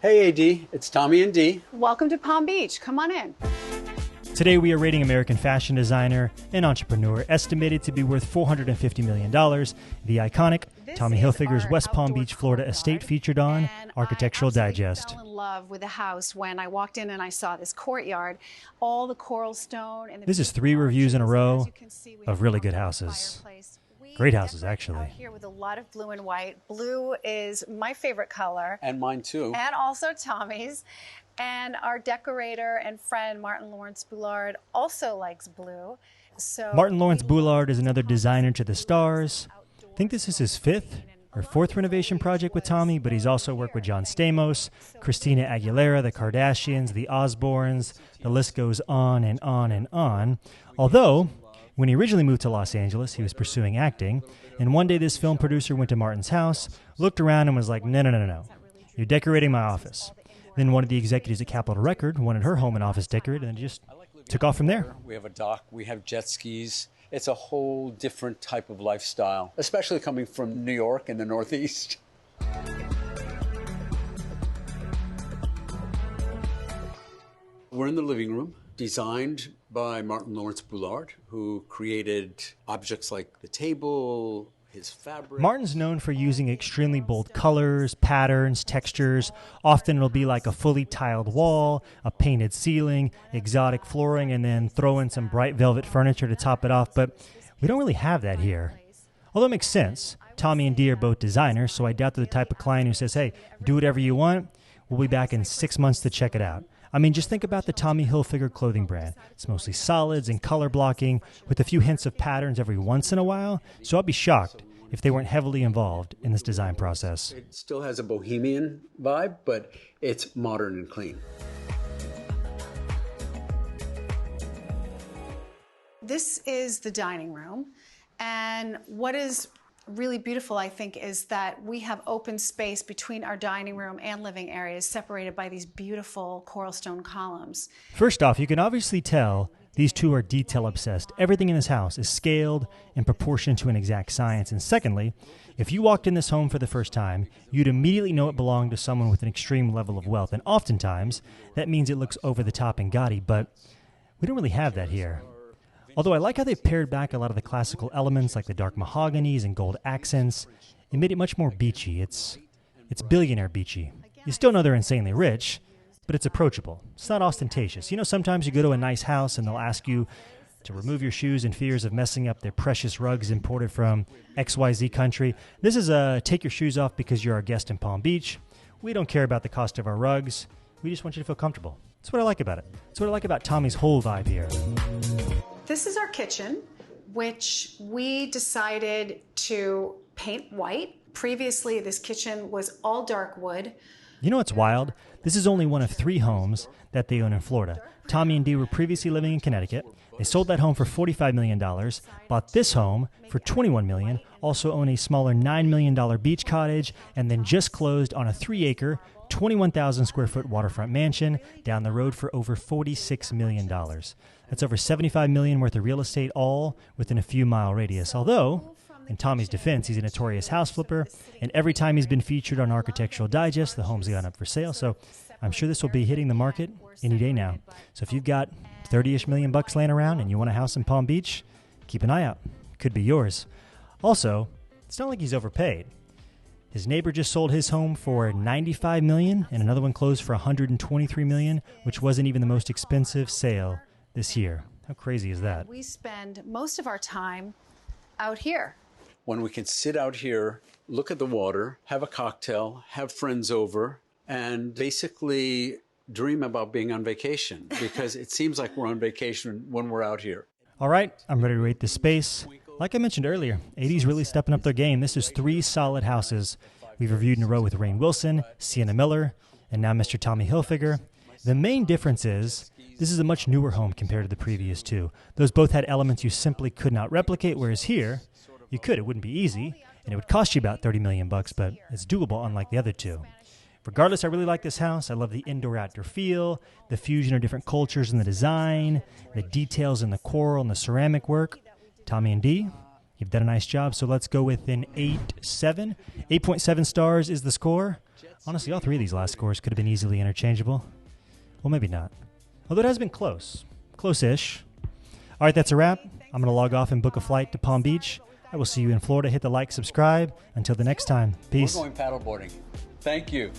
Hey AD, it's Tommy and Dee. Welcome to Palm Beach. Come on in. Today we are rating American fashion designer and entrepreneur estimated to be worth $450 million. The iconic Tommy Hilfiger's West Palm Beach, Florida estate featured on Architectural Digest. I fell in love with the house when I walked in and I saw this courtyard, all the coral stone. And this is 3 reviews in a row of really good houses. Great houses, actually. Here with a lot of blue and white. Blue is my favorite color. And mine too. And also Tommy's. And our decorator and friend, Martyn Lawrence Bullard, also likes blue. So Martyn Lawrence Bullard is another designer to the stars. I think this is his 5th or 4th renovation project with Tommy, but he's also worked with John Stamos, Christina Aguilera, the Kardashians, the Osbournes. The list goes on and on and on. Although, when he originally moved to Los Angeles, he was pursuing acting, and one day this film producer went to Martyn's house, looked around and was like, no. You're decorating my office. Then one of the executives at Capitol Record wanted her home and office decorated, and just took off from there. We have a dock, we have jet skis. It's a whole different type of lifestyle, especially coming from New York and the Northeast. We're in the living room, designed by Martyn Lawrence Bullard, who created objects like the table, his fabric. Martyn's known for using extremely bold colors, patterns, textures. Often it'll be like a fully tiled wall, a painted ceiling, exotic flooring, and then throw in some bright velvet furniture to top it off. But we don't really have that here. Although it makes sense. Tommy and Dee are both designers, so I doubt they're the type of client who says, hey, do whatever you want. We'll be back in 6 months to check it out. I mean, just think about the Tommy Hilfiger clothing brand. It's mostly solids and color blocking with a few hints of patterns every once in a while, so I'd be shocked if they weren't heavily involved in this design process. It still has a bohemian vibe, but it's modern and clean. This is the dining room, and what is really beautiful, I think, is that we have open space between our dining room and living areas separated by these beautiful coral stone columns. First off, you can obviously tell these two are detail obsessed. Everything in this house is scaled in proportion to an exact science. And secondly, if you walked in this home for the first time, you'd immediately know it belonged to someone with an extreme level of wealth. And oftentimes, that means it looks over the top and gaudy, but we don't really have that here. Although I like how they've pared back a lot of the classical elements like the dark mahoganies and gold accents. It made it much more beachy. It's billionaire beachy. You still know they're insanely rich, but it's approachable. It's not ostentatious. You know, sometimes you go to a nice house and they'll ask you to remove your shoes in fears of messing up their precious rugs imported from XYZ country. This is a take your shoes off because you're our guest in Palm Beach. We don't care about the cost of our rugs. We just want you to feel comfortable. That's what I like about it. That's what I like about Tommy's whole vibe here. This is our kitchen, which we decided to paint white. Previously, this kitchen was all dark wood. You know what's wild? This is only one of 3 homes that they own in Florida. Tommy and Dee were previously living in Connecticut. They sold that home for $45 million, bought this home for $21 million, also own a smaller $9 million beach cottage, and then just closed on a 3-acre, 21,000 square foot waterfront mansion down the road for over $46 million. That's over $75 million worth of real estate, all within a few mile radius. Although, in Tommy's defense, he's a notorious house flipper, and every time he's been featured on Architectural Digest, the home's gone up for sale. So I'm sure this will be hitting the market any day now. So if you've got $30-ish million laying around and you want a house in Palm Beach, keep an eye out. Could be yours. Also, it's not like he's overpaid. His neighbor just sold his home for $95 million, and another one closed for $123 million, which wasn't even the most expensive sale this year. How crazy is that? We spend most of our time out here. When we can sit out here, look at the water, have a cocktail, have friends over, and basically dream about being on vacation, because it seems like we're on vacation when we're out here. All right, I'm ready to rate this space. Like I mentioned earlier, 80's really stepping up their game. This is 3 solid houses we've reviewed in a row with Rainn Wilson, Sienna Miller, and now Mr. Tommy Hilfiger. The main difference is this is a much newer home compared to the previous 2. Those both had elements you simply could not replicate, whereas here, you could. It wouldn't be easy, and it would cost you about $30 million, but it's doable unlike the other 2. Regardless, I really like this house. I love the indoor-outdoor feel, the fusion of different cultures in the design, the details in the coral and the ceramic work. Tommy and Dee, you've done a nice job, so let's go with an 8.7. 8.7 stars is the score. Honestly, all three of these last scores could have been easily interchangeable. Well, maybe not. Although it has been close. Close-ish. All right, that's a wrap. I'm going to log off and book a flight to Palm Beach. I will see you in Florida. Hit the like, subscribe. Until the next time. Peace. We're going paddleboarding. Thank you.